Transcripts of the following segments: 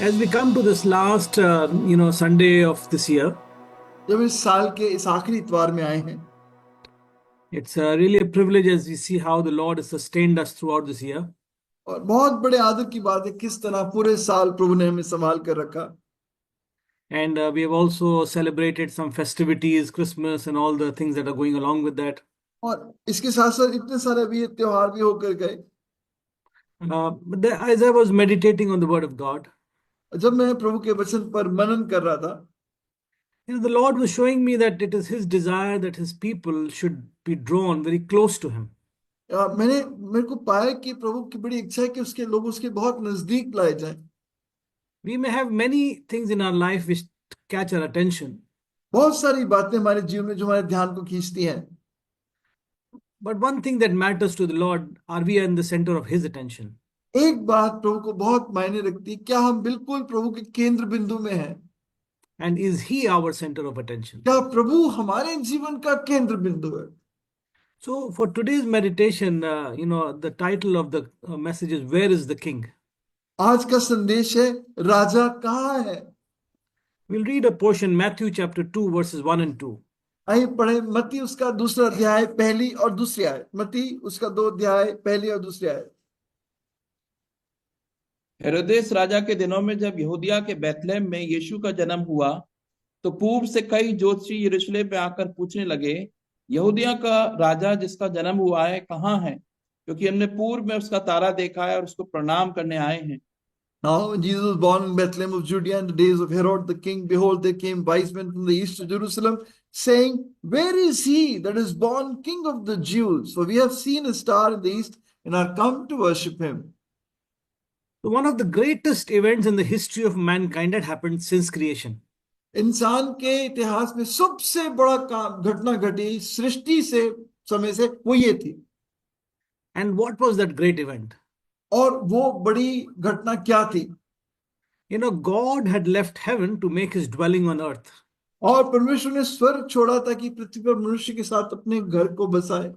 As we come to this last, Sunday of this year, जब इस साल के इस आखिरी इतवार में आए हैं, it's really a privilege as we see how the Lord has sustained us throughout this year. और बहुत बड़े आदर की बात है किस तरह पूरे साल प्रभु ने हमें संभाल कर रखा। And we have also celebrated some festivities, Christmas, and all the things that are going along with that. और इसके साथ साथ इतने सारे भी त्योहार भी होकर गए। As I was meditating on the Word of God, जब मैं प्रभु के वचन पर मनन कर रहा था, the Lord was showing me that it is His desire that His people should be drawn very close to Him. मेरे को पाया कि प्रभु की बड़ी इच्छा है कि उसके लोग उसके बहुत नजदीक लाए जाएं। We may have many things in our life which catch our attention, बहुत सारी बातें हमारे जीवन में जो हमारे ध्यान को खींचती हैं, but one thing that matters to the Lord, are we in the center of His attention? एक बात प्रभु को बहुत मायने रखती है, क्या हम बिल्कुल प्रभु के केंद्र बिंदु में हैं? And is He our center of attention? क्या प्रभु हमारे जीवन का केंद्र बिंदु है? So for today's meditation, the title of the message is "Where is the King?" आज का संदेश है, राजा कहाँ है? We'll read a portion, Matthew chapter 2, verses 1 and 2. आइए पढ़े मत्ती उसका दूसरा अध्याय पहली और दूसरी आयत। मत्ती उसका 2 अध्याय पहली और दूसरी आयत। हेरोदेस राजा के दिनों में जब यहूदिया के बैतलहम में यीशु का जन्म हुआ, तो पूर्व से कई ज्योतिषी यरूशलेम में आकर पूछने लगे, यहूदिया का राजा जिसका जन्म हुआ है कहाँ है? क्योंकि हमने पूर्व में उसका तारा देखा है और उसको प्रणाम करने आए हैं। Now when Jesus was born in Bethlehem of Judea in the days of Herod the king, behold, there came wise men from the east to Jerusalem, saying, where is he that is born King of the Jews? For we have seen a star in the east and are come to worship him. So one of the greatest events in the history of mankind had happened since creation. इंसान के इतिहास में सबसे बड़ा काम घटना घटी सृष्टि से समय से, वो ये थी। And what was that great event? और वो बड़ी घटना क्या थी? God had left heaven to make His dwelling on earth. और परमेश्वर ने स्वर्ग छोड़ा ताकि पृथ्वी पर मनुष्य के साथ अपने घर को बसाए।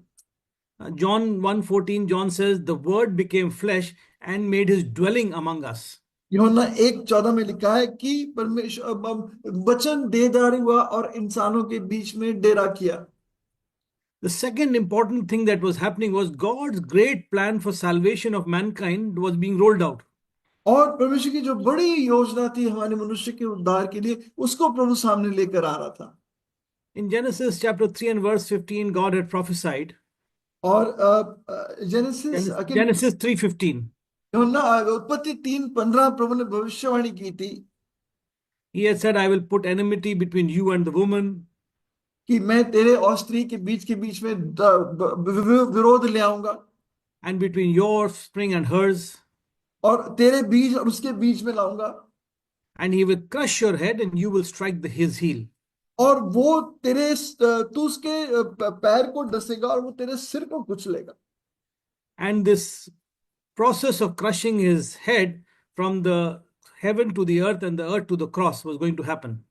John 1:14, John says, the word became flesh and made His dwelling among us. यूहन्ना 1:14 में लिखा है कि परमेश्वर वचन देहधारी हुआ और इंसानों के बीच में डेरा किया। The second important thing that was happening was God's great plan for salvation of mankind was being rolled out. और परमेश्वर की जो बड़ी योजना थी हमारे मनुष्य के उद्धार के लिए, उसको प्रभु सामने लेकर आ रहा था। In Genesis chapter 3 and verse 15, God had prophesied. और Genesis 3:15. उत्पत्ति 3:15 प्रभु ने भविष्यवाणी की थी। He had said, I will put enmity between you and the woman. कि मैं तेरे और स्त्री के बीच में विरोध ले आऊंगा। And between your offspring and hers. और तेरे बीज और उसके बीच में लाऊंगा। And he will crush your head and you will strike his heel. और वो तू उसके पैर को डसेगा और वो तेरे सिर को कुचलेगा। And this process of crushing his head from the heaven to the earth and the earth to the cross was going to happen.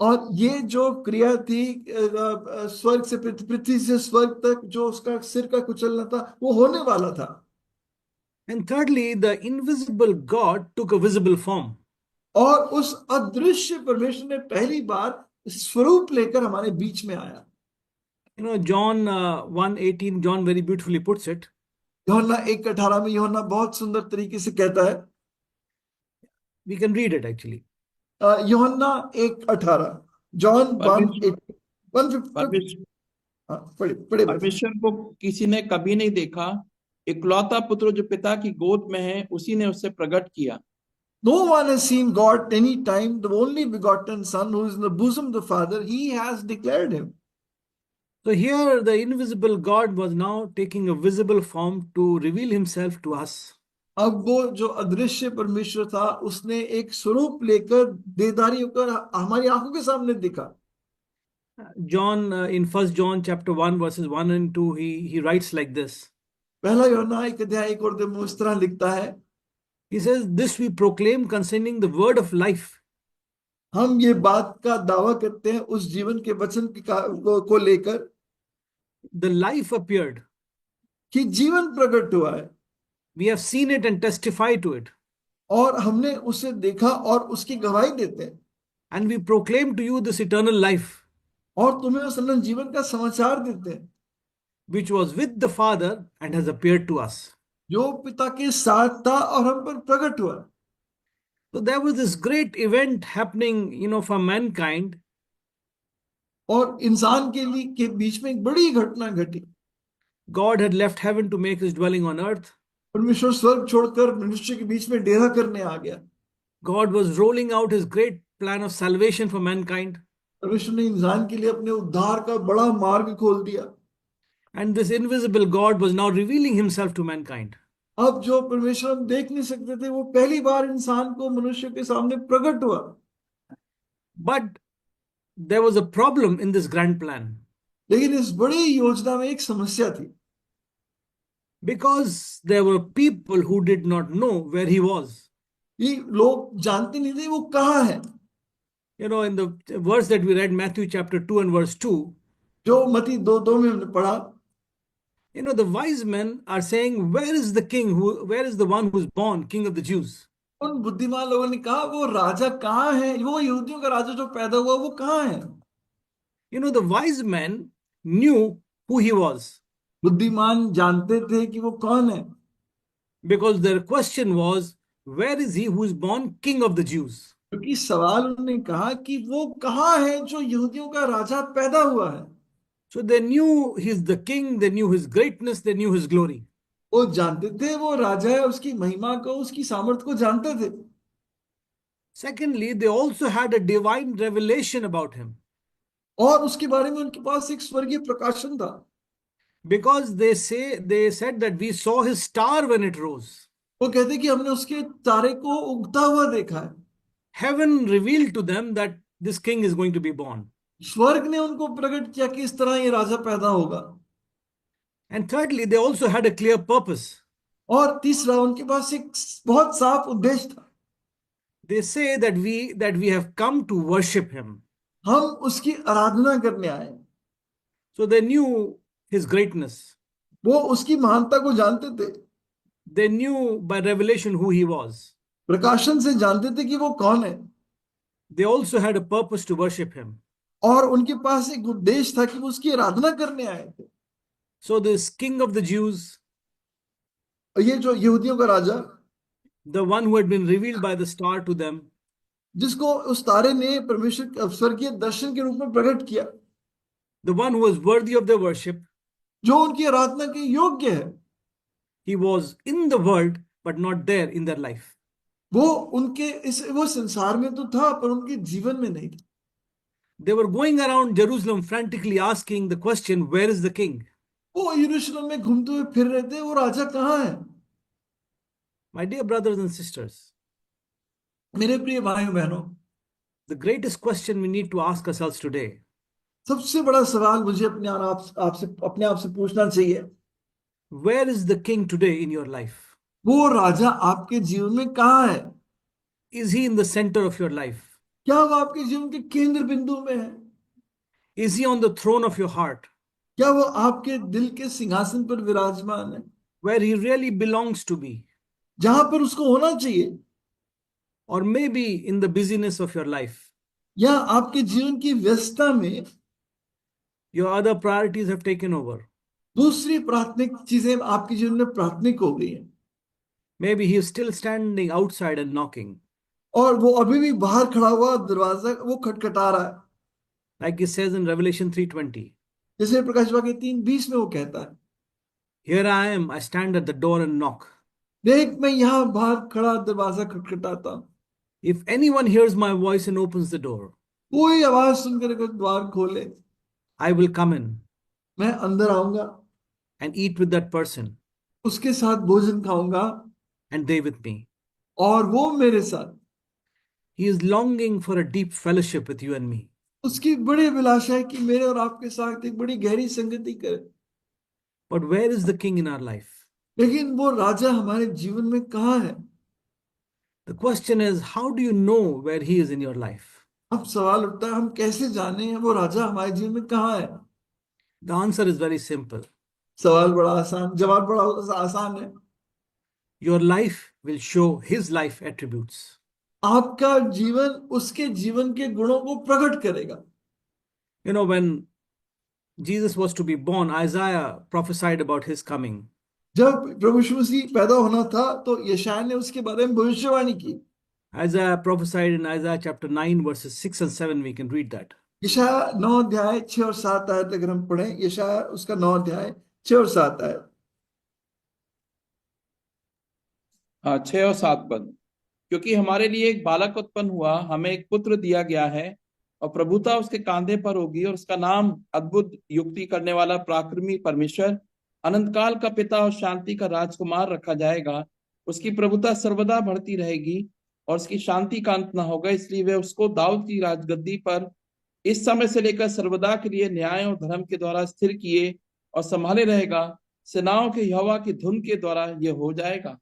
और ये जो क्रिया थी स्वर्ग से पृथ्वी से स्वर्ग तक जो उसका सिर का कुचलना था, वो होने वाला था। And thirdly, the invisible God took a visible form. और उस अदृश्य परमेश्वर ने पहली बार स्वरूप लेकर हमारे बीच में आया। John 1:18, John very beautifully puts it. यूहन्ना 1:18 में यूहन्ना बहुत सुंदर तरीके से कहता है। We can read it actually. यूहन्ना 1:18, जॉन 1:15। परमेश्वर को किसी ने कभी नहीं देखा, इकलौता पुत्र जो पिता की गोद में है उसी ने उससे प्रकट किया। No one has seen God any time, the only begotten Son who is in the bosom of the Father, he has declared him. So here the invisible God was now taking a visible form to reveal himself to us. अब वो जो अदृश्य परमेश्वर था उसने एक स्वरूप लेकर देहधारी होकर हमारी आंखों के सामने दिखा। John in 1 John chapter 1 verses 1 and 2 he writes like this. पहला यूहन्ना 1:1 और 2 इस तरह लिखता है। He says, this we proclaim concerning the word of life. हम ये बात का दावा करते हैं उस जीवन के वचन को लेकर। The life appeared. कि जीवन प्रकट हुआ है। We have seen it and testify to it. और हमने उसे देखा और उसकी गवाही देते हैं, And we proclaim to you this eternal life, और तुम्हें उस अनंत जीवन का समाचार देते हैं which was with the Father and has appeared to us. जो पिता के साथ था और हम पर प्रकट हुआ। So there was this great event happening, for mankind. और इंसान के लिए के बीच में एक बड़ी घटना घटी। God had left heaven to make his dwelling on earth. परमेश्वर स्वर्ग छोड़कर मनुष्य के बीच में डेरा करने आ गया। God was rolling out his great plan of salvation for mankind. परमेश्वर ने इंसान के लिए अपने उद्धार का बड़ा मार्ग खोल दिया। And this invisible God was now revealing himself to mankind. अब जो परमेश्वर हम देख नहीं सकते थे, वो पहली बार इंसान को मनुष्य के सामने प्रकट हुआ। But there was a problem in this grand plan. लेकिन इस बड़ी योजना में एक समस्या थी, Because there were people who did not know where he was. ये लोग जानते नहीं थे वो कहाँ है। In the verse that we read, Matthew chapter 2 and verse 2, जो मत्ती 2:2 में हमने पढ़ा, the wise men are saying, where is the king? Where is the one who's born, king of the Jews? उन बुद्धिमान लोगों ने कहा वो राजा कहाँ है, वो यहूदियों का राजा जो पैदा हुआ वो कहाँ है। The wise men knew who he was, बुद्धिमान जानते थे कि वो कौन है, because their question was, where is he who is born king of the Jews? क्योंकि सवाल उन्होंने कहा कि वो कहाँ है जो यहूदियों का राजा पैदा हुआ है। So they knew he's the king, they knew his greatness, they knew his glory. वो जानते थे वो राजा है, उसकी महिमा को, उसकी सामर्थ्य को जानते थे। Secondly, they also had a divine revelation about him, और उसके बारे में उनके पास एक स्वर्गीय प्रकाशन था, because they said that we saw his star when it rose. वो कहते कि हमने उसके तारे को उगता हुआ देखा है। Heaven revealed to them that this king is going to be born. स्वर्ग ने उनको प्रकट किया कि इस तरह ये राजा पैदा होगा। And thirdly, they also had a clear purpose. और तीसरा, उनके पास एक बहुत साफ उद्देश्य था। They say that we have come to worship him. हम उसकी आराधना करने आए। So they knew his greatness. वो उसकी महानता को जानते थे, They knew by revelation who he was. प्रकाशन से जानते थे कि वो कौन है। They also had a purpose to worship him. और उनके पास एक उद्देश्य था कि वो उसकी आराधना करने आए थे। So this king of the Jews, ये जो यहूदियों का राजा, the one who had been revealed by the star to them, जिसको उस तारे ने परमेश्वर स्वर्गीय दर्शन के रूप में प्रकट किया, the one who was worthy of their worship, जो उनकी आराधना के योग्य है, he was in the world but not there in their life. वो संसार में तो था पर उनके जीवन में नहीं था। They were going around Jerusalem frantically asking the question, where is the king? वो यरूशलेम में घूमते हुए फिर रहे थे, वो राजा कहाँ है। My dear brothers and sisters, मेरे प्रिय भाइयों बहनों, the greatest question we need to ask ourselves today, सबसे बड़ा सवाल मुझे अपने आप से पूछना चाहिए, where is the king today in your life? वो राजा आपके जीवन में कहाँ है। Is he in the center of your life? क्या वो आपके जीवन के केंद्र बिंदु में है। Is he on the throne of your heart, क्या वो आपके दिल के सिंहासन पर विराजमान है, where he really belongs to be? जहां पर उसको होना चाहिए। Or maybe in the busyness of your life, या आपके जीवन की व्यस्तता में your other priorities have taken over. दूसरी प्राथमिक चीजें आपके जीवन में प्राथमिक हो गई हैं। Maybe he is still standing outside and knocking, और वो अभी भी बाहर खड़ा हुआ दरवाजा वो खटखटा रहा है, like he says in Revelation 3:20. जैसे प्रकाश वाक्य 3:20 में वो कहता है, Here I am, I stand at the door and knock. देख मैं यहाँ बाहर खड़ा दरवाजा खटखटाता हूँ। If anyone hears my voice and opens the door, कोई आवाज सुनकर के द्वार खोले, I will come in मैं अंदर आऊंगा, and eat with that person, उसके साथ भोजन खाऊंगा and they with me. और वो मेरे साथ। He is longing for a deep fellowship with you and me. उसकी बड़ी अभिलाषा है कि मेरे और आपके साथ एक बड़ी गहरी संगति करे। But where is the king in our life? लेकिन वो राजा हमारे जीवन में कहाँ है। The question is, how do you know where he is in your life? अब सवाल उठता है, हम कैसे जाने वो राजा हमारे जीवन में कहाँ है। The answer is very simple. सवाल बड़ा आसान, जवाब बड़ा आसान है। Your life will show his life attributes. आपका जीवन उसके जीवन के गुणों को प्रकट करेगा. You know, when Jesus was to be born, Isaiah prophesied about his coming. जब प्रभु यीशु मसीह पैदा होना था तो यशायाह ने उसके बारे में भविष्यवाणी की. Isaiah prophesied in Isaiah chapter 9, verses 6 and 7. We can read that. यशायाह 9 अध्याय 6 और 7 आयत अगर हम पढ़ें, यशायाह उसका 9 अध्याय 6 और 7 आयत. 6 और 7 पद. क्योंकि हमारे लिए एक बालक उत्पन्न हुआ, हमें एक पुत्र दिया गया है, और प्रभुता उसके कांधे पर होगी, और उसका नाम अद्भुत, युक्ति करने वाला, पराक्रमी परमेश्वर, अनंतकाल का पिता और शांति का राजकुमार रखा जाएगा. उसकी प्रभुता सर्वदा बढ़ती रहेगी और उसकी शांति का अंत न होगा. इसलिए वे उसको दाऊद की राजगद्दी पर इस समय से लेकर सर्वदा के लिए न्याय और धर्म के द्वारा स्थिर किए और संभाले रहेगा. सेनाओं के यहोवा की धुन के द्वारा यह हो जाएगा.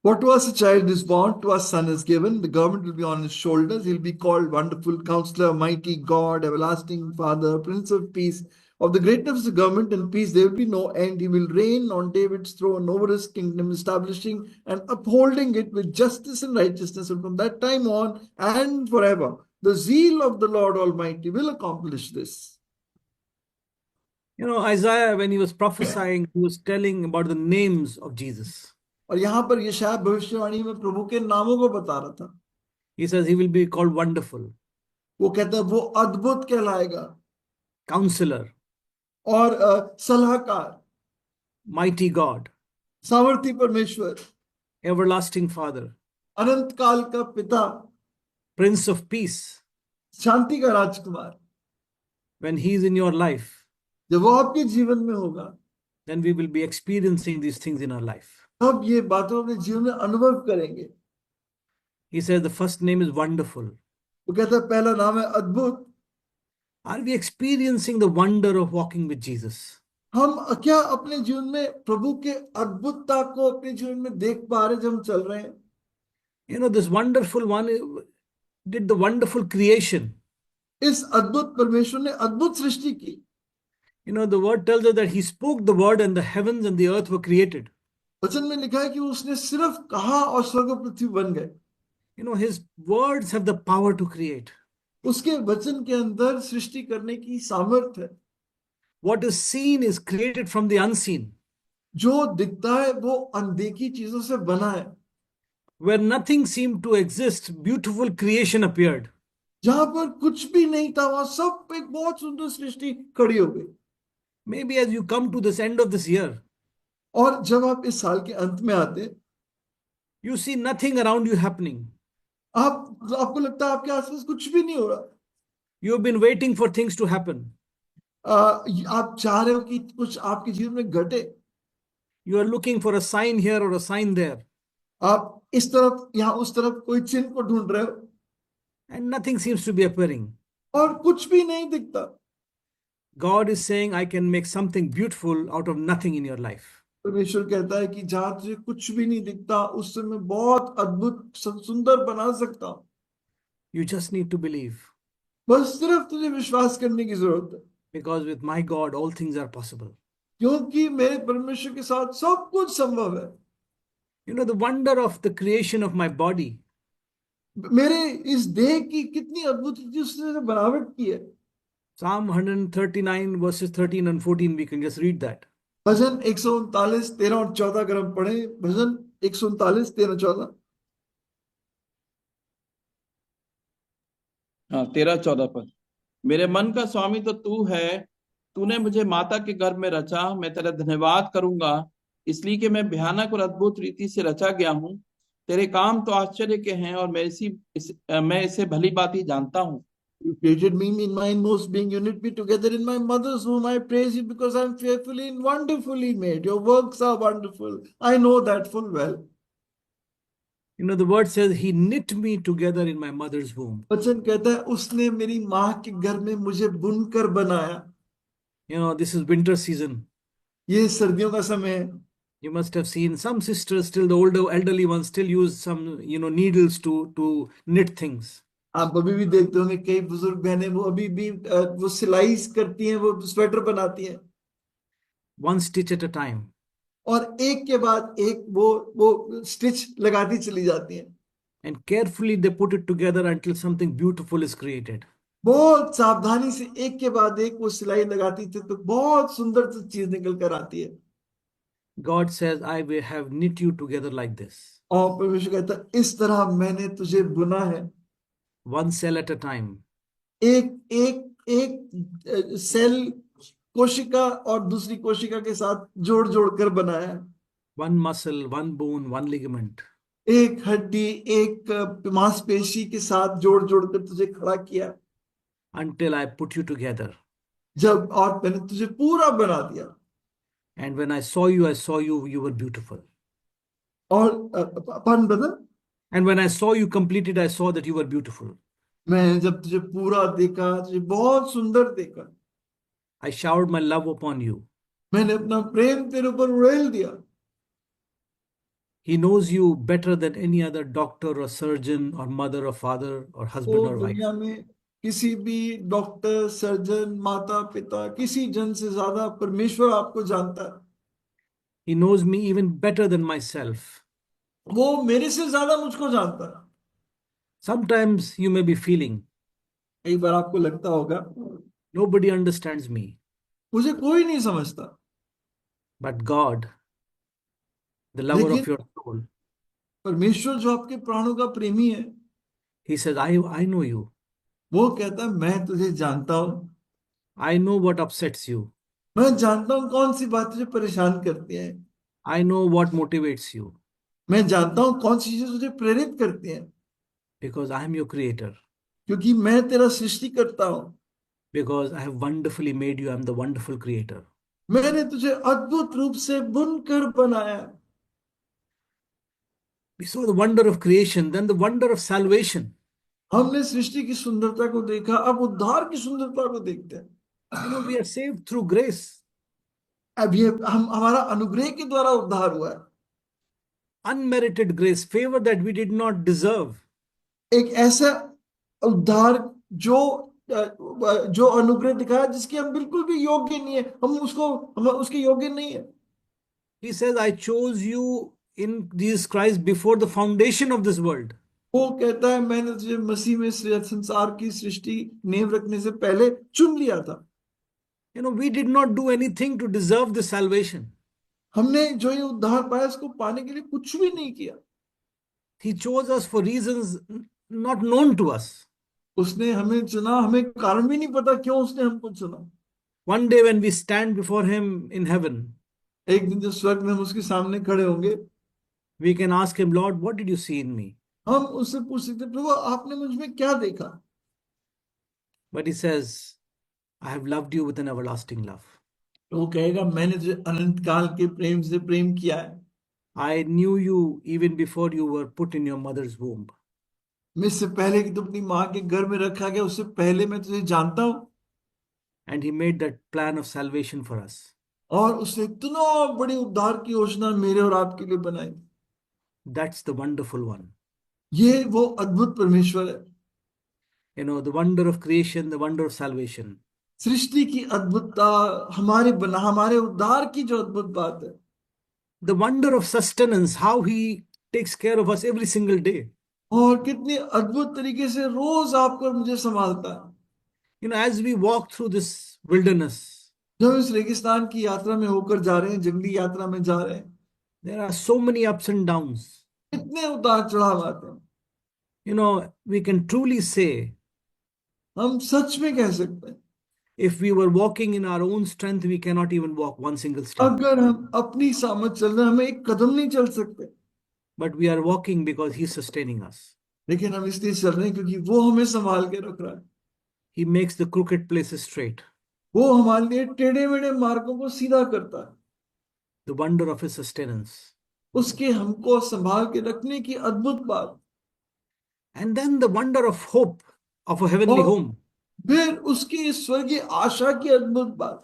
For to us a child is born, to us a son is given, the government will be on his shoulders. He'll be called Wonderful Counselor, Mighty God, Everlasting Father, Prince of Peace. Of the greatness of the government and peace there will be no end. He will reign on David's throne over his kingdom, establishing and upholding it with justice and righteousness. And from that time on and forever, the zeal of the Lord Almighty will accomplish this. You know, Isaiah, when he was prophesying, he was telling about the names of Jesus. और यहाँ पर यशायाह भविष्यवाणी में प्रभु के नामों को बता रहा था. He says he will be called Wonderful, वो कहता है वो अद्भुत कहलाएगा, Counselor, और सलाहकार, Mighty God, सामर्थी परमेश्वर, Everlasting Father, अनंत काल का पिता, Prince of Peace. शांति का राजकुमार. When he is in your life, जब वो आपके जीवन में होगा, then we will be experiencing these things in our life. तब ये बातों अपने जीवन में अनुभव करेंगे. He says the first name is Wonderful. वो कहता है पहला नाम है अद्भुत. Are we experiencing the wonder of walking with Jesus? हम क्या अपने जीवन में प्रभु के अद्भुतता को अपने जीवन में देख पा रहे जब हम चल रहे हैं? You know, this wonderful one did the wonderful creation. इस अद्भुत परमेश्वर ने अद्भुत सृष्टि की. You know, the word tells us that he spoke the word and the heavens and the earth were created. वचन में लिखा है कि उसने सिर्फ कहा और स्वर्ग और पृथ्वी बन गए. You know, his words have the power to create. उसके वचन के अंदर सृष्टि करने की सामर्थ्य है. What is seen is created from the unseen. जो दिखता है वो अनदेखी चीजों से बना है. Where nothing seemed to exist, beautiful creation appeared. जहां पर कुछ भी नहीं था वहां सब एक बहुत सुंदर सृष्टि खड़ी हो गई. Maybe as you come to this end of this year, और जब आप इस साल के अंत में आते, you see nothing around you happening. आपको लगता है आपके आसपास कुछ भी नहीं हो रहा. You have been waiting for things to happen. आप चाह रहे हो कि कुछ आपके जीवन में घटे. You are looking for a sign here or a sign there. आप इस तरफ यहाँ उस तरफ कोई चिन्ह को ढूंढ रहे हो, And nothing seems to be appearing. और कुछ भी नहीं दिखता. God is saying, I can make something beautiful out of nothing in your life. परमेश्वर कहता है कि जहां तुझे कुछ भी नहीं दिखता उससे मैं बहुत अद्भुत सुंदर बना सकता हूं. You just need to believe. बस सिर्फ तुझे विश्वास करने की जरूरत है. Because with my God, all things are possible. क्योंकि मेरे परमेश्वर के साथ सब कुछ संभव है. You know, the wonder of the creation of my body. मेरे इस देह की कितनी अद्भुत चीज उसने बनावट की है. Psalm 139 verses 13 and 14, we can just read that. भजन 139 13 और 14 अगर हम पढ़ें, भजन 139 13 14. 13-14 पद. मेरे मन का स्वामी तो तू है, तूने मुझे माता के गर्भ में रचा. मैं तेरा धन्यवाद करूंगा, इसलिए कि मैं भयानक और अद्भुत रीति से रचा गया हूँ. तेरे काम तो आश्चर्य के हैं और मैं इसे भली बात जानता हूँ. You created me in my inmost being. You knit me together in my mother's womb. I praise you because I am fearfully and wonderfully made. Your works are wonderful. I know that full well. You know, the word says, He knit me together in my mother's womb. वचन कहता है उसने मेरी माँ के गर्भ में मुझे बुनकर बनाया. You know, this is winter season. ये सर्दियों का समय है. You must have seen some sisters, still the older elderly ones, still use some, needles to knit things. आप अभी भी देखते होंगे कई बुजुर्ग बहनें वो अभी भी वो सिलाई करती हैं, वो स्वेटर बनाती हैं. One stitch at a time. और एक के बाद एक वो स्टिच लगाती चली जाती हैं, and carefully they put it together until something beautiful is created. बहुत सावधानी से एक के बाद एक वो सिलाई लगाती थी, तो बहुत सुंदर सी चीज निकल कर आती है। God says, I will have knit you together like this, और परमेश्वर कहता, इस तरह मैंने तुझे बुना है, one cell at a time. एक एक एक सेल कोशिका और दूसरी कोशिका के साथ जोड़ जोड़ कर बनाया है, One muscle, one bone, one ligament. एक हड्डी एक मांसपेशी के साथ जोड़ जोड़ कर तुझे खड़ा किया, Until I put you together. जब और मैंने तुझे पूरा बना दिया। And when I saw you, you were beautiful. और अपन brother, And when I saw you completed, I saw that you were beautiful. मैं जब तुझे पूरा देखा, तुझे बहुत सुंदर देखा, I showered my love upon you. मैंने अपना प्रेम तेरे ऊपर उड़ेल दिया। He knows you better than any other doctor or surgeon or mother or father or husband वो or wife. दुनिया में किसी भी डॉक्टर, सर्जन, माता पिता, किसी जन से ज्यादा परमेश्वर आपको जानता है। He knows me even better than myself. वो मेरे से ज्यादा मुझको जानता है। Sometimes you may be feeling, एक बार आपको लगता होगा nobody understands me. मुझे कोई नहीं समझता, But God, the lover लेकिन of your soul, परमेश्वर जो आपके प्राणों का प्रेमी है, He says, I know you. वो कहता है मैं तुझे जानता हूँ, I know what upsets you. मैं जानता हूँ कौन सी बात तुझे परेशान करती है, I know what motivates you मैं जानता हूँ कौन सी चीजें तुझे प्रेरित करती हैं, because I am your creator. क्योंकि मैं तेरा सृष्टि करता हूँ, Because I have wonderfully made you. I am the wonderful creator. मैंने तुझे अद्भुत रूप से बुनकर बनाया। We saw the wonder of creation, then the wonder of salvation. हमने सृष्टि की सुंदरता को देखा, अब उद्धार की सुंदरता को देखते हैं। We are saved through grace. अब ये हम हमारा अनुग्रह के द्वारा उद्धार हुआ है, Unmerited grace, favor that we did not deserve. एक ऐसा उद्धार जो अनुग्रह दिखाया जिसके हम बिल्कुल भी योग्य नहीं है, हम उसके योग्य नहीं है। He says, I chose you in Jesus Christ before the foundation of this world. वो कहता है मैंने तुझे मसीह में संसार की सृष्टि नींव रखने से पहले चुन लिया था। We did not do anything to deserve this salvation. हमने जो ये उद्धार पाया इसको पाने के लिए कुछ भी नहीं किया। He chose us for reasons not known to us. उसने हमें चुना, हमें कारण भी नहीं पता क्यों उसने हमको चुना। One day when we stand before Him in heaven, एक दिन जब स्वर्ग में हम उसके सामने खड़े होंगे, we can ask Him, Lord, what did you see in me? हम उससे पूछ सकते हैं, प्रभु आपने मुझ में क्या देखा? But He says, I have loved you with an everlasting love. तो वो कहेगा मैंने तुझे अनंत काल के प्रेम से प्रेम किया है। I knew you even before you were put in your mother's womb. मैं इससे पहले कि तू अपनी माँ के गर्भ में रखा गया, उससे पहले मैं तुझे जानता हूँ। And He made that plan of salvation for us. और उसने इतना बड़ी उद्धार की योजना मेरे और आपके लिए बनाई। That's the wonderful one. ये वो अद्भुत परमेश्वर है। The wonder of creation, the wonder of salvation. सृष्टि की अद्भुतता, हमारे उद्धार की जो अद्भुत बात है, The wonder of sustenance, how He takes care of us every single day. और कितनी अद्भुत तरीके से रोज आपको और मुझे संभालता है। As we walk through this wilderness, जब इस रेगिस्तान की यात्रा में होकर जा रहे हैं, जंगली यात्रा में जा रहे हैं, there are so many ups and downs. कितने उतार चढ़ाव आते हैं। We can truly say, हम सच में कह सकते हैं, if we were walking in our own strength, we cannot even walk one single step. अगर हम अपनी सामर्थ चल रहे हैं, हम एक कदम नहीं चल सकते, But we are walking because He's sustaining us. लेकिन हम इसलिए चल रहे हैं क्योंकि वो हमें संभाल के रख रहा है। He makes the crooked places straight. वो हमारे लिए टेढ़े मेढ़े मार्गों को सीधा करता है। The wonder of His sustenance. उसके हमको संभाल के रखने की अद्भुत बात। And then the wonder of hope of a heavenly और home. फिर उसकी स्वर्गीय आशा की अद्भुत बात।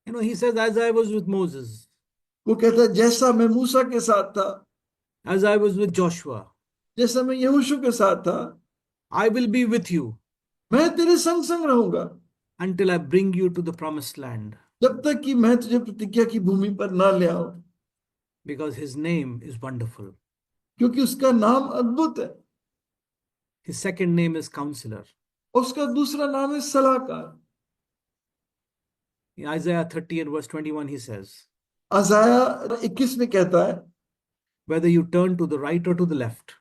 He says, as I was with Moses, वो कहता है जैसा मैं मूसा के साथ था, as I was with Joshua, जैसा मैं यहोशू के साथ था, I will be with you मैं तेरे संग संग रहूंगा until I bring you to the promised land. जब तक कि मैं तुझे प्रतिज्ञा की भूमि पर ना ले आऊं, because his name is wonderful. क्योंकि उसका नाम अद्भुत है। His second name is Counselor. उसका दूसरा नाम है सलाहकार। In Isaiah 30 and verse 21, he says, अजाया 21 में कहता है, whether you turn to the right or to the left,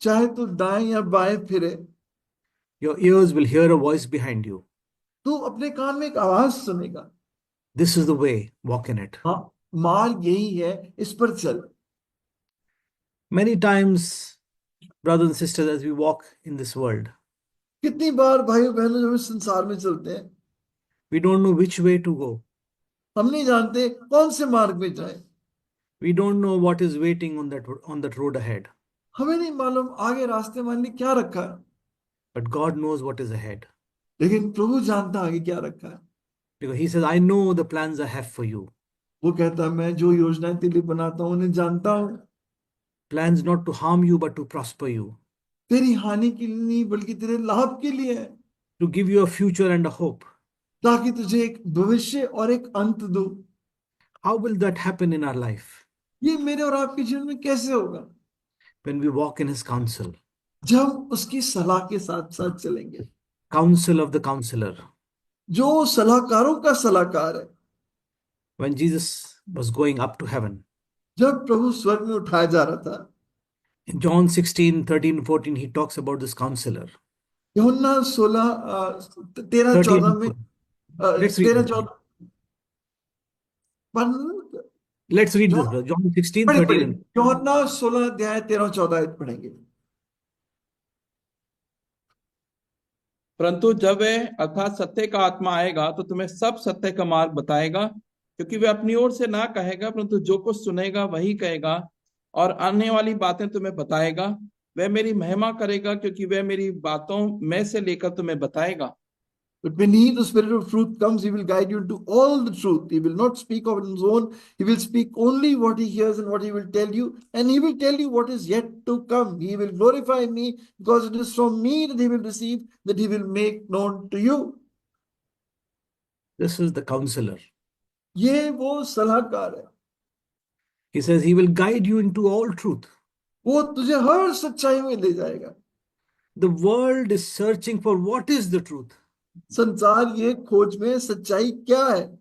चाहे तू दाएं या बाएं फिरे, your ears will hear a voice behind you. तू अपने कान में एक आवाज सुनेगा। This is the way, walk in it. हाँ, मार्ग यही है, इस पर चल। Many times, brothers and sisters, as we walk in this world, कितनी बार भाइयों बहनों जब इस संसार में चलते हैं, we don't know which way to go. हम नहीं जानते कौन से मार्ग में जाए। We don't know what is waiting on that road ahead. हमें नहीं मालूम आगे रास्ते मान ली क्या रखा है, But God knows what is ahead. लेकिन प्रभु जानता आगे क्या रखा है। Because He says, I know the plans I have for you. वो कहता है, मैं जो योजनाएं तेरे लिए बनाता हूँ उन्हें जानता हूँ, Plans not to harm you, but to prosper you, तेरी हानि के लिए नहीं बल्कि तेरे लाभ के लिए है, to give you a future and a hope. ताकि तुझे एक भविष्य और एक अंत दो। How will that happen in our life? ये मेरे और आपके जीवन में कैसे होगा? When we walk in His counsel, जब हम उसकी सलाह के साथ साथ चलेंगे, counsel of the counselor. जो सलाहकारों का सलाहकार है। When Jesus was going up to heaven, जब प्रभु स्वर्ग में उठाया जा रहा था, in John 16, 13, 14, He talks about this counselor. यूहन्ना 13, 14 में 13 read 13, this. 14 Let's read this, जो brother. John 16, पढ़े 13 पढ़े and यूहन्ना 16 अध्याय 13 14 पढ़ेंगे। परंतु जब वह अर्थात सत्य का आत्मा आएगा तो तुम्हें सब सत्य का मार्ग बताएगा, क्योंकि वह अपनी ओर से ना कहेगा परंतु जो कुछ सुनेगा वही कहेगा, और आने वाली बातें तुम्हें बताएगा। वह मेरी महिमा करेगा, क्योंकि वह मेरी बातों में से लेकर तुम्हें बताएगा। But when he, the Spirit of truth, comes, he will guide you into all the truth. He will not speak of his own. He will speak only what he hears and what he will tell you. And he will tell you what is yet to come. He will glorify me, because it is from me that he will receive, that he will make known to you. this is the counselor. ये वो सलाहकार है। He says He will guide you into all truth. वो तुझे हर सच्चाई में ले जाएगा। The world is searching for what is the truth. संसार ये खोज में सच्चाई क्या है।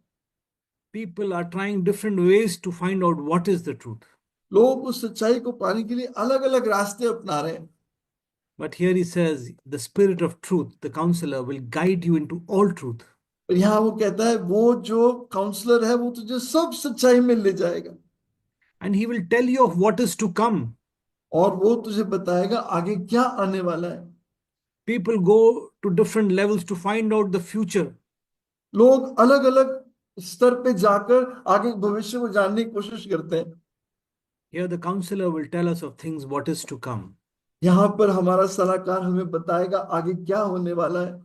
People are trying different ways to find out what is the truth. लोग उस सच्चाई को पाने के लिए अलग अलग रास्ते अपना रहे हैं। But here He says, the Spirit of truth, the counselor, will guide you into all truth. और यहाँ वो कहता है, वो जो काउंसलर है वो तुझे सब सच्चाई में ले जाएगा, And He will tell you of what is to come. और वो तुझे बताएगा आगे क्या आने वाला है। People go to different levels to find out the future. लोग अलग अलग स्तर पे जाकर आगे भविष्य को जानने की कोशिश करते हैं। Here the counselor will tell us of things what is to come. यहाँ पर हमारा सलाहकार हमें बताएगा आगे क्या होने वाला है।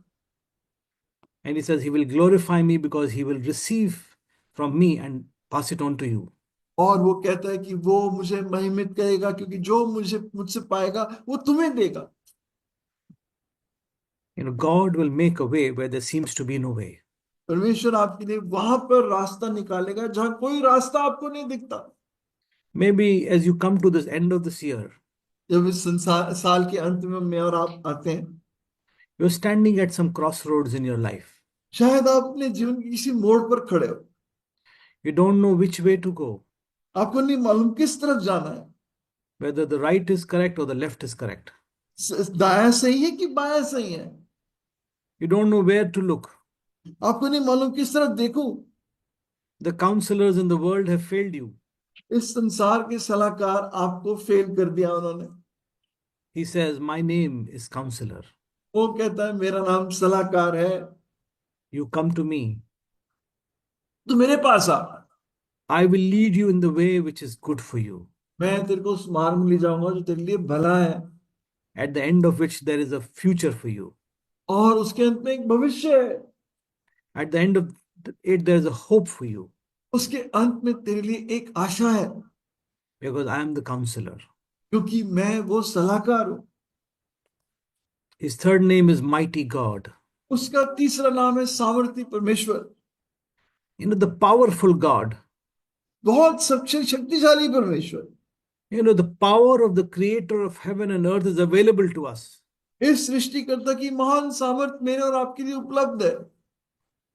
And He says He will glorify me because He will receive from me and pass it on to you. और वो कहता है कि वो मुझे महिमित करेगा, क्योंकि जो मुझसे पाएगा वो तुम्हें देगा। God will make a way where there seems to be no way. परमेश्वर आपके लिए वहां पर रास्ता निकालेगा जहां कोई रास्ता आपको नहीं दिखता। Maybe as you come to this end of this year, जब इस साल के अंत में मैं और आप आते हैं, you're standing at some crossroads in your life. शायद आप अपने जीवन के किसी मोड़ पर खड़े हो, You don't know which way to go, आपको नहीं मालूम किस तरफ जाना है, whether the right is correct or the left is correct. दायां सही है कि बायां सही है, You don't know where to look. आपको नहीं मालूम किस तरफ देखूं। The counselors in the world have failed you. इस संसार के सलाहकार आपको फेल कर दिया उन्होंने। He says, my name is counselor. वो कहता है मेरा नाम सलाहकार है, You come to me. तो मेरे पास आ, I will lead you in the way which is good for you, मैं तेरे को उस मार्ग में ले जाऊंगा जो तेरे लिए भला है, at the end of which there is a future for you. और उसके अंत में एक भविष्य है, At the end of it, there is a hope for you, उसके अंत में तेरे लिए एक आशा है, because I am the counselor. क्योंकि मैं वो सलाहकार हूं। His third name is Mighty God. उसका तीसरा नाम है सामर्थी परमेश्वर। the powerful God, बहुत शक्तिशाली परमेश्वर, the power of the creator of heaven and earth is available to us. इस सृष्टिकर्ता की महान सामर्थ मेरे और आपके लिए उपलब्ध है।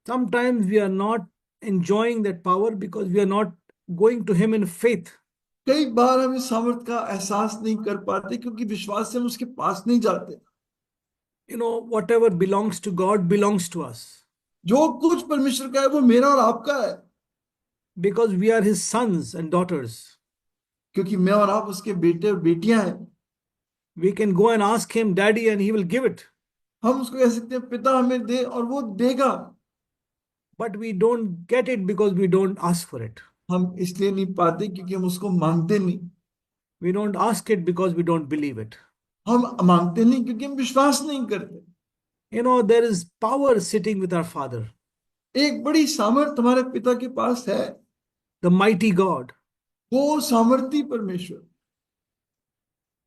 Sometimes we are not enjoying that power because we are not going to him in faith. कई बार हम इस सामर्थ का एहसास नहीं कर पाते क्योंकि विश्वास से हम उसके पास नहीं जाते। Whatever belongs to God belongs to us जो कुछ परमेश्वर का है वो मेरा और आपका है, because we are his sons and daughters. क्योंकि मैं और आप उसके बेटे और बेटियां हैं। We can go and ask him, Daddy, and he will give it. हम उसको कह सकते हैं पिता हमें दे, और वो देगा। But we don't get it because we don't ask for it. हम इसलिए नहीं पाते क्योंकि हम उसको मांगते नहीं। We don't ask it because we don't believe it. हम मांगते नहीं क्योंकि हम विश्वास नहीं करते। There is power sitting with our Father, एक बड़ी सामर्थ हमारे पिता के पास है, the mighty God. वो सामर्थी परमेश्वर।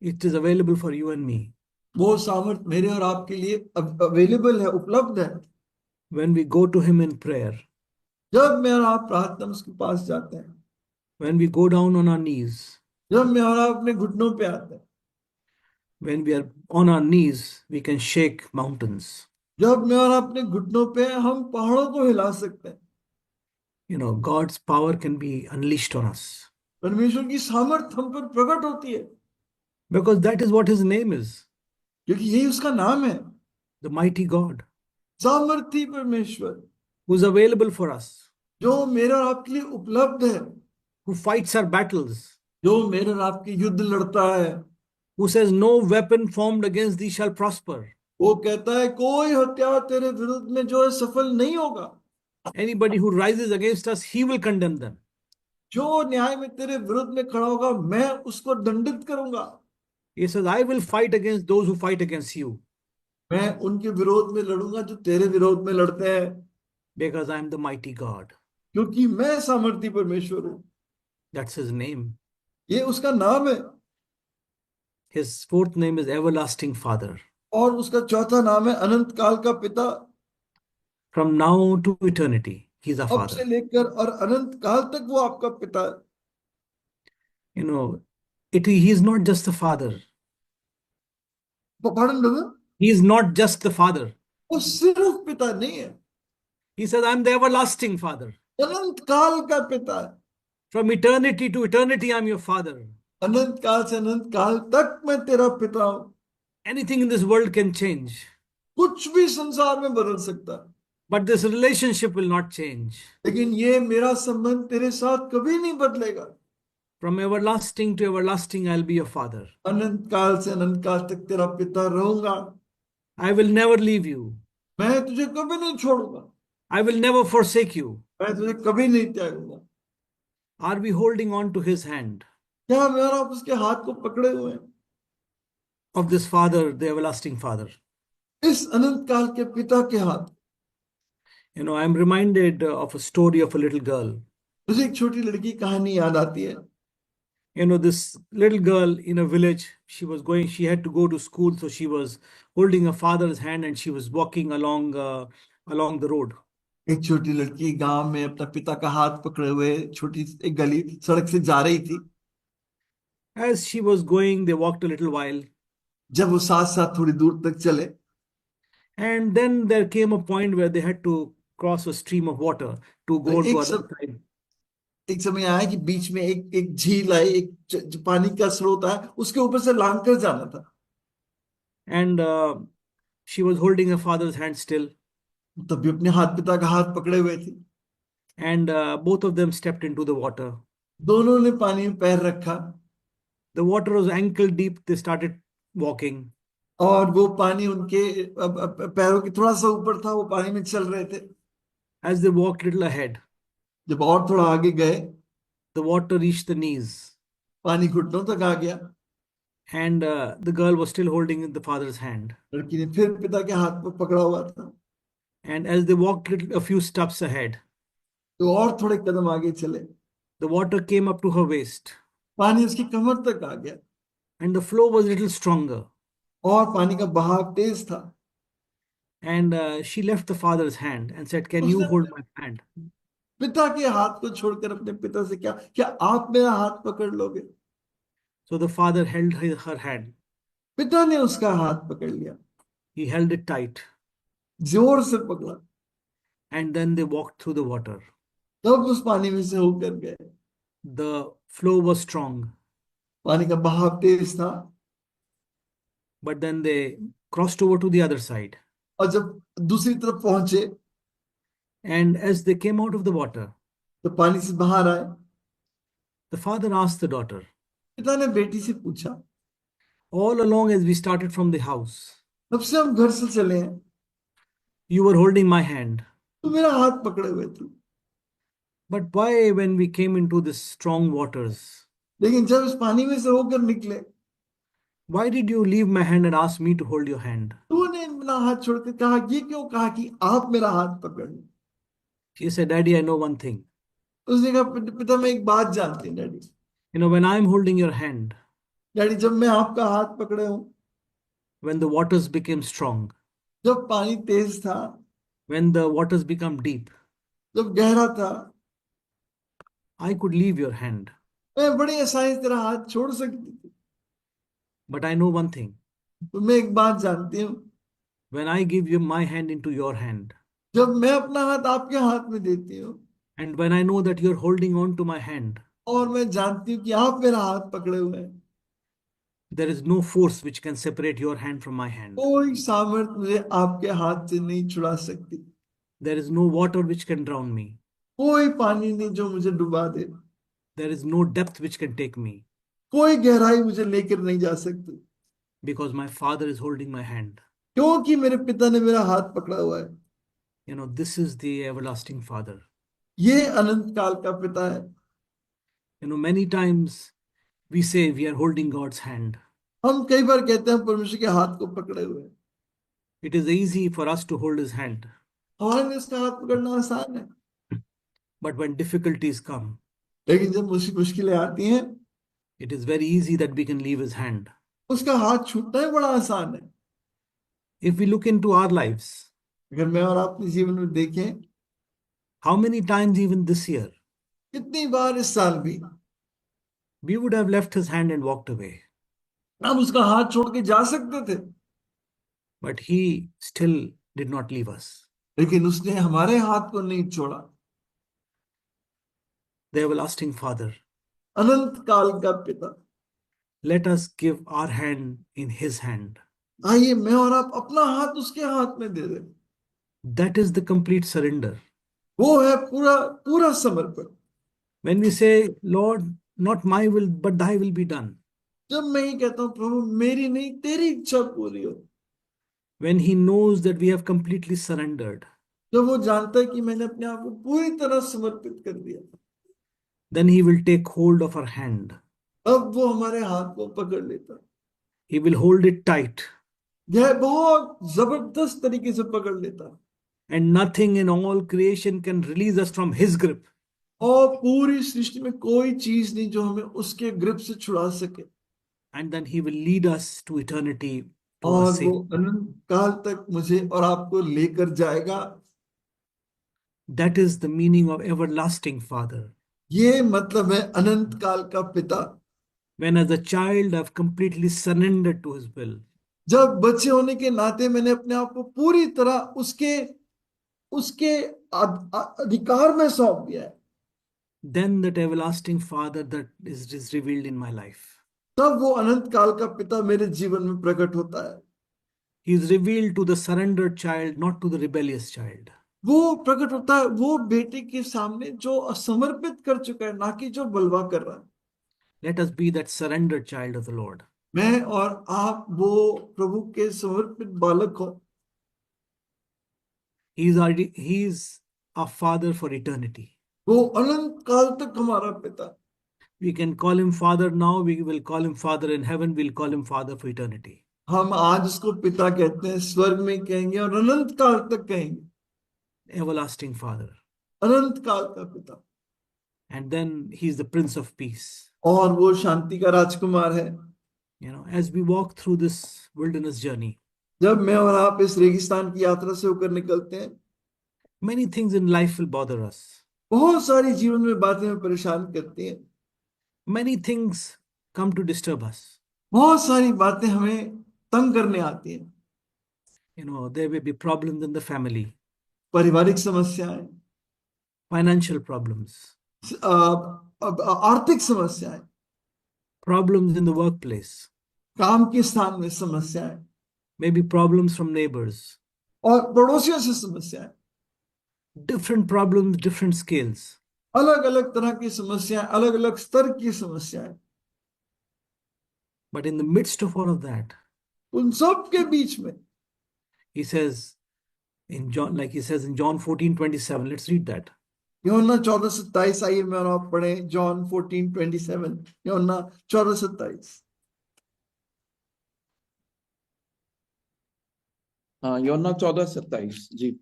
It is available for you and me. वो सामर्थ मेरे और आपके लिए अवेलेबल है, उपलब्ध है। When we go to him in prayer, जब मैं और आप प्रार्थना में उसके पास जाते हैं, when we go down on our knees, जब मैं और आप अपने घुटनों पे आते हैं, when we are on our knees, we can shake mountains. जब मैं और आप अपने घुटनों पे हैं, हम पहाड़ों को हिला सकते हैं। God's power can be unleashed on us परमेश्वर की सामर्थ हम पर प्रकट होती है because that is what his name is, क्योंकि यही उसका नाम है, the mighty God, सामर्थी परमेश्वर, who is available for us, जो मेरे और आपके लिए उपलब्ध है, who fights our battles, जो मेरे और आपके युद्ध लड़ता है, who says, No weapon formed against thee shall prosper. वो कहता है कोई हत्या तेरे विरुद्ध में जो है सफल नहीं होगा। Anybody who rises against us, he will condemn them. जो न्याय में तेरे विरुद्ध में खड़ा होगा मैं उसको दंडित करूंगा। He says, I will fight against those who fight against you मैं उनके विरोध में लड़ूंगा जो तेरे विरोध में लड़ते हैं, because I am the mighty God. क्योंकि मैं सामर्थी परमेश्वर हूं। That's his name. ये उसका नाम है। His fourth name is Everlasting Father. और उसका चौथा नाम है अनंत काल का पिता। From now to eternity, he's our अब से Father. लेकर और अनंत काल तक वो आपका पिता है। He is not just the Father. Pardon, brother? He is not just the Father. वो सिर्फ पिता नहीं है, He says, I'm the everlasting Father. अनंत काल का पिता है। From eternity to eternity, I'm your Father. अनंत काल से अनंत काल तक मैं तेरा पिता हूं। Anything in this world can change, कुछ भी संसार में बदल सकता है, but this relationship will not change. लेकिन ये मेरा संबंध तेरे साथ कभी नहीं बदलेगा। From everlasting to everlasting, I'll be your Father. अनंत काल से अनंत काल तक तेरा पिता रहूंगा। I will never leave you. मैं तुझे कभी नहीं छोड़ूंगा। I will never forsake you. मैं तुझे कभी नहीं त्यागूंगा। Are we holding on to his hand क्या मैं और आप उसके हाथ को पकड़े हुए हैं? of this Father, the everlasting Father? इस अनंत काल के पिता के हाथ। I'm reminded of a story of a little girl. मुझे एक छोटी लड़की की कहानी याद आती है। This little girl in a village, she had to go to school, so she was holding her father's hand and she was walking along the road. एक छोटी लड़की गांव में अपना पिता का हाथ पकड़े हुए छोटी एक गली सड़क से जा रही थी। As she was going, they walked a little while. जब वो साथ साथ थोड़ी दूर तक चले, And then there came a point where they had to cross a stream of water to go to other side. एक समय आया कि बीच में एक झील आई, एक पानी का स्रोत आया, उसके ऊपर से लांग कर जाना था। And she was holding her father's hand still. तब भी अपने हाथ पिता का हाथ पकड़े हुए थी। And both of them stepped into the water. दोनों ने पानी में पैर रखा। The water was ankle deep. They started walking. और वो पानी उनके पैरों के थोड़ा सा ऊपर था, वो पानी में चल रहे थे। As they walked little ahead, जब और थोड़ा आगे गए, the water reached the knees. पानी घुटनों तक आ गया। And the girl was still holding the father's hand. लड़की ने फिर पिता के हाथ पर पकड़ा हुआ था। And as they walked a few steps ahead, तो और थोड़े कदम आगे चले, the water came up to her waist. पानी उसकी कमर तक आ गया। And the flow was a little stronger. और पानी का बहाव तेज था। And she left the father's hand and said, Can you hold my hand? पिता के हाथ को छोड़कर अपने पिता से क्या आप मेरा हाथ पकड़ लोगे? So the father held her hand. पिता ने उसका हाथ पकड़ लिया, He held it tight. जोर से पकड़ा, And then they walked through the water. तब उस पानी में से होकर गए। The flow was strong, पानी का बहाव तेज था, but then they crossed over to the other side. और जब दूसरी तरफ पहुंचे And as they came out of the water, तो पानी से बाहर आए। the father asked the daughter, पिता ने बेटी से पूछा, all along as we started from the house, तब से हम घर से चले हैं, you were holding my hand. तो मेरा हाथ पकड़े हुए थी, But why, when we came into this strong waters, लेकिन जब इस पानी में से होकर निकले why did you leave my hand and ask me to hold your hand? तूने मेरा हाथ छोड़कर कहा, ये क्यों कहा कि आप मेरा हाथ पकड़ लो? She said, Daddy, I know one thing. उसने कहा, पिता मैं एक बात जानती हूँ daddy, You know, when I'm holding your hand, daddy जब मैं आपका हाथ पकड़े हूँ, when the waters became strong, जब पानी तेज था, when the waters become deep, जब गहरा था, I could leave your hand. मैं बड़ी आसानी से तेरा हाथ छोड़ सकती थी, But I know one thing. तो मैं एक बात जानती हूँ, When I give you my hand into your hand, जब मैं अपना हाथ आपके हाथ में देती हूँ and when I know that you're holding on to my hand, और मैं जानती हूँ कि आप मेरा हाथ पकड़े हुए हैं, there is no force which can separate your hand from my hand. कोई सामर्थ्य मुझे आपके हाथ से नहीं छुड़ा सकती, There is no water which can drown me. कोई पानी नहीं जो मुझे डुबा दे, There is no depth which can take me, कोई गहराई मुझे लेकर नहीं जा सकती, because my Father is holding my hand. क्योंकि मेरे पिता ने मेरा हाथ पकड़ा हुआ है। You know, this is the everlasting Father. ये अनंत काल का पिता है। You know, many times we say we are holding God's hand. हम कई बार कहते हैं परमेश्वर के हाथ को पकड़े हुए हैं, It is easy for us to hold his hand. हमारे लिए उसका हाथ पकड़ना आसान है, But when difficulties come, लेकिन जब मुश्किलें आती हैं, it is very easy that we can leave his hand. उसका हाथ छूटना ही बड़ा आसान है। If we look into our lives, अगर मैं और आप अपने जीवन में देखें, how many times even this year, कितनी बार इस साल भी we would have left his hand and walked away. हम उसका हाथ छोड़ के जा सकते थे, But he still did not leave us. लेकिन उसने हमारे हाथ को नहीं छोड़ा। The everlasting Father, अनंत काल का पिता, let us give our hand in his hand. आइए मैं और आप अपना हाथ उसके हाथ में दे दें। That is the complete surrender. वो है पूरा पूरा समर्पण। When we say, Lord, not my will, but thy will be done. जब मैं ये कहता हूँ प्रभु मेरी नहीं तेरी इच्छा पूरी हो, When he knows that we have completely surrendered, जब वो जानता है कि मैंने अपने आप को पूरी तरह समर्पित कर दिया, then he will take hold of our hand. अब वो हमारे हाथ को पकड़ लेता है। He will hold it tight, यह बहुत जबरदस्त तरीके से पकड़ लेता है, and nothing in all creation can release us from his grip. और पूरी सृष्टि में कोई चीज नहीं जो हमें उसके ग्रिप से छुड़ा सके। And then he will lead us to eternity, to और our वो safe. अनंत काल तक मुझे और आपको लेकर जाएगा। That is the meaning of everlasting Father. ये मतलब है अनंत काल का पिता। When as a child I've completely surrendered to his will, जब बच्चे होने के नाते मैंने अपने आप को पूरी तरह उसके उसके अधिकार में सौंप दिया है, then that everlasting Father that is revealed in my life. तब वो अनंत काल का पिता मेरे जीवन में प्रकट होता है। He is revealed to the surrendered child, not to the rebellious child. वो प्रकट होता है वो बेटे के सामने जो समर्पित कर चुका है, ना कि जो बलवा कर रहा है। Let us be that surrendered child of the Lord. मैं और आप वो प्रभु के समर्पित बालक हो। He is our Father for eternity. वो अनंत काल तक हमारा पिता। We can call him Father now, we will call him Father in heaven, we'll call him Father for eternity. हम आज उसको पिता कहते हैं, स्वर्ग में कहेंगे और अनंत काल तक कहेंगे, Everlasting Father. अनंत काल का पिता। And then he is the Prince of Peace. और वो शांति का राजकुमार है। You know, as we walk through this wilderness journey, जब मैं और आप इस रेगिस्तान की यात्रा से होकर निकलते हैं, many things in life will bother us. बहुत सारी जीवन में बातें हमें परेशान करती हैं, Many things come to disturb us. बहुत सारी बातें हमें तंग करने आती हैं। There may be problems in the family, पारिवारिक समस्याएं, financial problems, आर्थिक समस्याएं, problems in the workplace, काम के स्थान में समस्याएं, maybe problems from neighbors, और पड़ोसियों से समस्याएं, different problems, different scales. अलग अलग तरह की समस्याएं, अलग अलग स्तर की समस्याएं। But in the midst of all of that, उन सब के बीच में he says in John, like he says in John 14:27, let's read that. यूहन्ना 14:27, आइए मैं और आप पढ़े जॉन 14:27, यूहन्ना 14:27। हाँ, यूहन्ना 14:27 जी।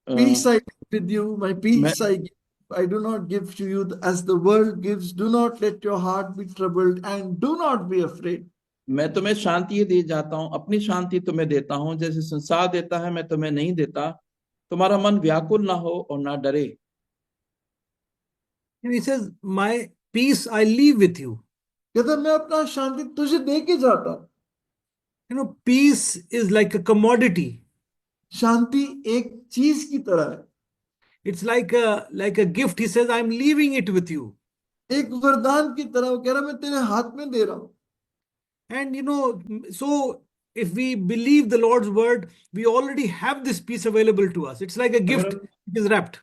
Peace I leave with you, my मैं peace I give. I do not give to you as the world gives. Do not let your heart be troubled and do not be afraid. मैं तुम्हें शांति दे जाता हूँ, अपनी शांति तुम्हें देता हूँ, जैसे संसार देता है मैं तुम्हें नहीं देता। तुम्हारा मन व्याकुल ना हो और ना डरे। And he says, my peace I leave with you. कहता मैं अपना शांति तुझे दे के जाता हूं। Peace is like a commodity. शांति एक चीज की तरह है, It's like a gift. He says, I'm leaving it with you. एक वरदान की तरह। वो कह रहा मैं तेरे हाथ में दे रहा हूं। And so if we believe the Lord's word, we already have this peace available to us. It's like a gift. It is wrapped.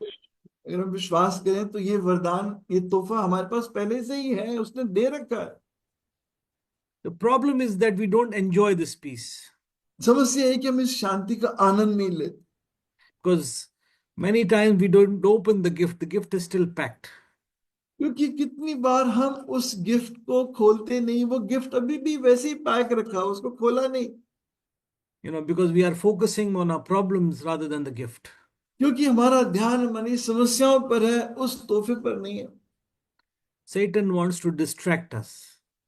अगर हम विश्वास करें तो ये वरदान, ये तोहफा हमारे पास पहले से ही है, उसने दे रखा है। The problem is that we don't enjoy this peace समस्या है कि हम इस शांति का आनंद नहीं लेते, because many times we don't open the gift. The gift is still packed. क्योंकि कितनी बार हम उस गिफ्ट को खोलते नहीं, वो गिफ्ट अभी भी वैसे ही पैक रखा, उसको खोला नहीं। Because we are focusing on our problems rather than the gift. क्योंकि हमारा ध्यान हमारी समस्याओं पर है, उस तोहफे पर नहीं है। Satan wants to distract us.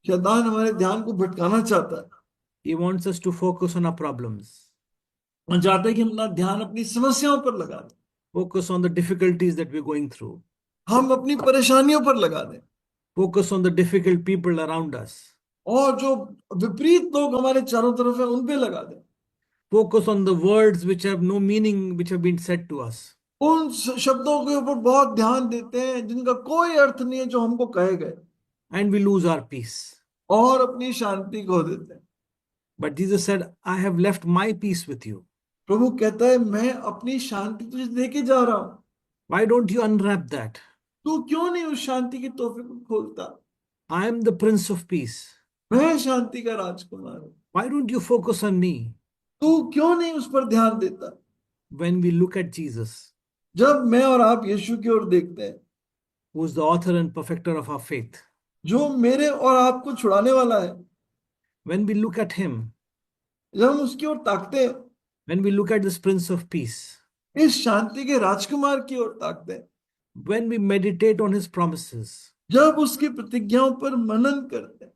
शैतान हमारे ध्यान को भटकाना चाहता है। He wants us to focus on our problems, और चाहता है कि हम अपना ध्यान अपनी समस्याओं पर लगा दें, focus on the difficulties that we're going through, हम अपनी परेशानियों पर लगा दें, focus on the difficult people around us, और जो विपरीत लोग हमारे चारों तरफ है उन पे लगा दें, focus on the words which have no meaning, which have been said to us. उन शब्दों के ऊपर बहुत ध्यान देते हैं जिनका कोई अर्थ नहीं है, जो हमको कहे गए, And we lose our peace. और अपनी शांति खो देते हैं। But Jesus said, I have left my peace with you. प्रभु कहता है मैं अपनी शांति तुझे देके जा रहा हूं। Why don't you unwrap that? तू क्यों नहीं उस शांति के तोहफे को खोलता? I am the Prince of Peace. मैं शांति का राजकुमार हूं। Why don't you focus on me? तू क्यों नहीं उस पर ध्यान देता? When we look at Jesus, जब मैं और आप यीशु की ओर देखते हैं, who is the author and perfecter of our faith, जो मेरे और आपको छुड़ाने वाला है, when we look at him, जब हम उसकी ओर ताकते हैं, when we look at this Prince of Peace, इस शांति के राजकुमार की ओर ताकते हैं, when we meditate on his promises, जब उसकी प्रतिज्ञाओं पर मनन करते हैं,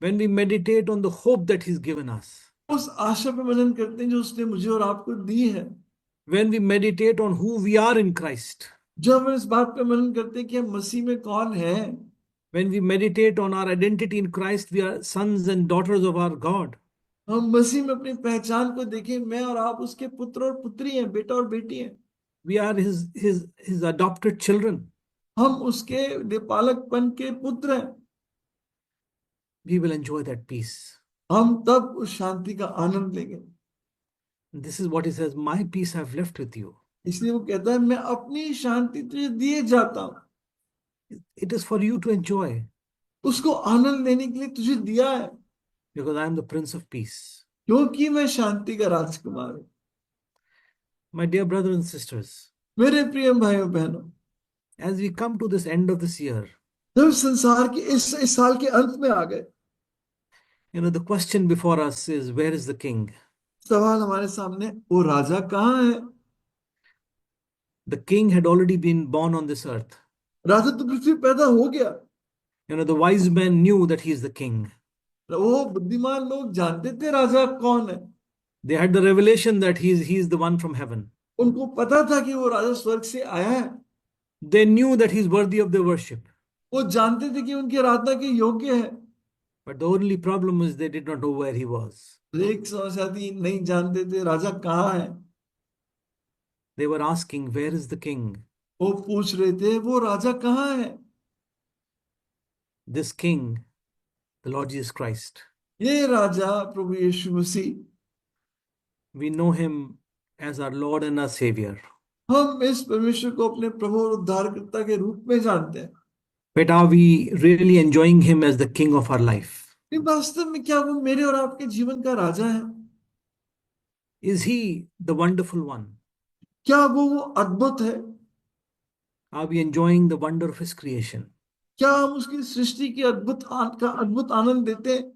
when we meditate on the hope that he's given us, उस आशा पर मनन करते हैं जो उसने मुझे और आपको दी है, when we meditate on who we are in Christ, जब हम इस बात पर मनन करते हैं कि हम मसीह में कौन हैं, when we meditate on our identity in Christ, we are sons and daughters of our God. हम मसीह में अपनी पहचान को देखें, मैं और आप उसके पुत्र और पुत्री हैं, बेटा और बेटी हैं, We are his adopted children. हम उसके पालकपन के पुत्र हैं, We will enjoy that peace. हम तब उस शांति का आनंद लेंगे। This is what he says, my peace I've left with you. इसलिए वो कहता है मैं अपनी शांति तुझे दिए जाता हूं। It is for you to enjoy उसको आनंद लेने के लिए तुझे दिया है, because I am the Prince of Peace. क्योंकि मैं शांति का राजकुमार हूं। My dear brothers and sisters, मेरे प्रिय भाइयों बहनों, as we come to this end of this year, जब संसार के इस साल के अंत में आ गए, the question before us is, where is the king? सवाल हमारे सामने, वो राजा कहाँ है? The king had already been born on this earth. राजा तो पृथ्वी पैदा हो गया। The wise men knew that he is the king. वो बुद्धिमान लोग जानते थे राजा कौन है। They had the revelation that he is the one from heaven. उनको पता था कि वो राजा स्वर्ग से आया है। They knew that he's worthy of their worship. वो जानते थे कि उनकी आराधना के योग्य है, But the only problem is they did not know where he was. एक समस्या थी, नहीं जानते थे राजा कहाँ है। They were asking, where is the king? वो पूछ रहे थे वो राजा कहाँ है। This king, the Lord Jesus Christ. ये राजा प्रभु यीशु मसीह, We know him as our Lord and our Savior. हम इस परमेश्वर को अपने प्रभु और उद्धारकर्ता के रूप में जानते हैं। But are we really enjoying him as the king of our life? कि वास्तव में क्या वो मेरे और आपके जीवन का राजा है? Is he the wonderful one? क्या वो अद्भुत है? Are we enjoying the wonder of his creation? क्या हम उसकी सृष्टि के अद्भुत आनंद देते हैं?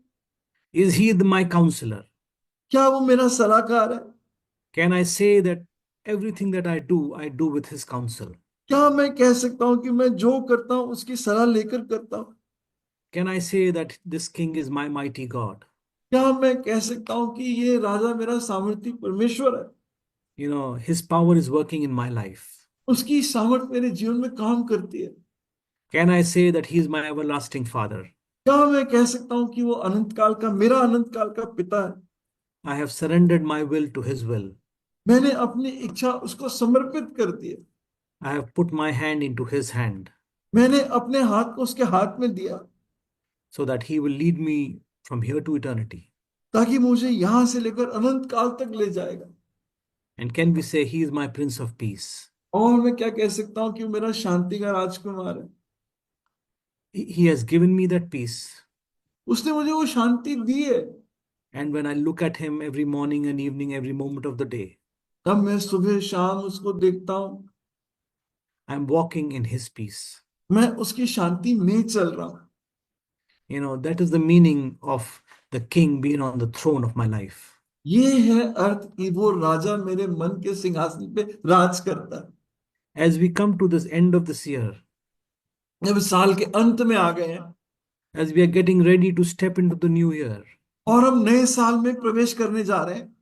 Is he my counselor? क्या वो मेरा सलाहकार है? Can I say that everything that I do with his counsel? क्या मैं कह सकता हूं कि मैं जो करता हूं उसकी सलाह लेकर करता हूं? Can I say that this king is my mighty God? क्या मैं कह सकता हूं कि ये राजा मेरा सामर्थी परमेश्वर है? You know, his power is working in my life. उसकी सामर्थ मेरे जीवन में काम करती है। Can I say that he is my everlasting father? क्या मैं कह सकता हूं कि वो मेरा अनंत काल का पिता है? I have surrendered my will to his will. मैंने अपनी इच्छा उसको समर्पित कर दी है। I have put my hand into his hand मैंने अपने हाथ को उसके हाथ में दिया so that he will lead me from here to eternity. ताकि मुझे यहां से लेकर अनंत काल तक ले जाएगा। And can we say he is my prince of peace? और मैं क्या कह सकता हूं कि वो मेरा शांति का राजकुमार है। He has given me that peace. उसने मुझे वो शांति दी है। And when I look at him every morning and evening, every moment of the day, तब मैं सुबह शाम उसको देखता हूं, I'm walking in his peace. मैं उसकी शांति में चल रहा हूं। You know, that is the meaning of the king being on the throne of my life. ये है अर्थ कि वो राजा मेरे मन के सिंहासन पे राज करता है। As we come to this end of this year, जब साल के अंत में आ गए हैं as we are getting ready to step into the new year, और हम नए साल में प्रवेश करने जा रहे हैं,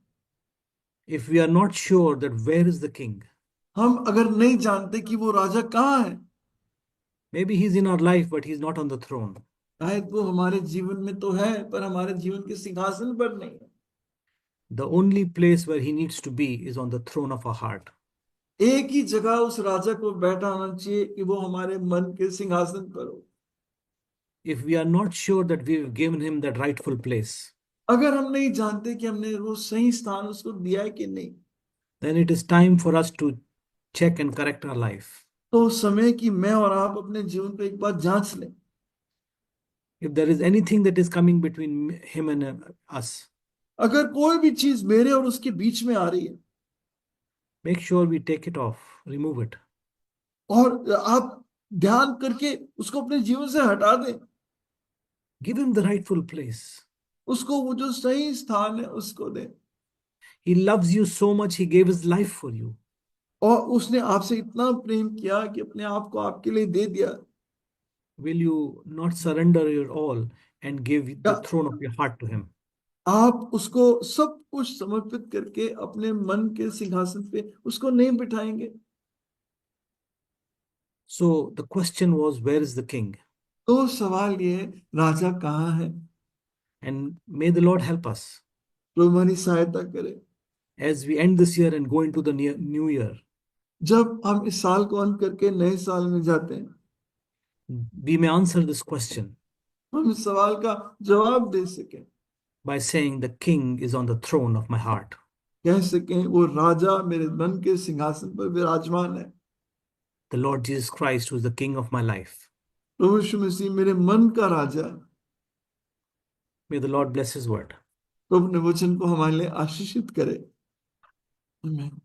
if we are not sure that where is the king, हम अगर नहीं जानते कि वो राजा कहाँ है, maybe he's in our life but he's not on the throne. शायद वो हमारे जीवन में तो है पर हमारे जीवन के सिंहासन पर नहीं है। The only place where he needs to be is on the throne of our heart. एक ही जगह उस राजा को बैठा होना चाहिए कि वो हमारे मन के सिंहासन पर हो। If we are not sure that we've given him that rightful place, अगर हम नहीं जानते कि हमने वो सही स्थान उसको दिया है कि नहीं, then it is time for us to check and correct our life. तो समय कि मैं और आप अपने जीवन पे एक बार जांच लें। If there is anything that is coming between him and us, अगर कोई भी चीज मेरे और उसके बीच में आ रही है, make sure we take it off, remove it. और आप ध्यान करके उसको अपने जीवन से हटा दें, Give him the rightful place. उसको वो जो सही स्थान है उसको दें। He loves you so much, he gave his life for you. और उसने आपसे इतना प्रेम किया कि अपने आप को आपके लिए दे दिया। Will you not surrender your all and give the Yeah. throne of your heart to him? आप उसको सब कुछ समर्पित करके अपने मन के सिंहासन पे उसको नहीं बिठाएंगे? So the question was, where is the king? तो सवाल ये है, राजा कहाँ है? And may the Lord help us तो हमारी सहायता करे as we end this year and go into the new year. जब हम इस साल को अंत करके नए साल में जाते हैं, We may answer this question हम इस सवाल का जवाब दे सकें, by saying the king is on the throne of my heart. कह सकें वो राजा मेरे मन के सिंहासन पर विराजमान है। The Lord Jesus Christ, who is the king of my life. प्रभु यीशु मसीह मेरे मन का राजा है। May the Lord bless his word. तो अपने वचन को हमारे लिए आशीषित करे। आमीन।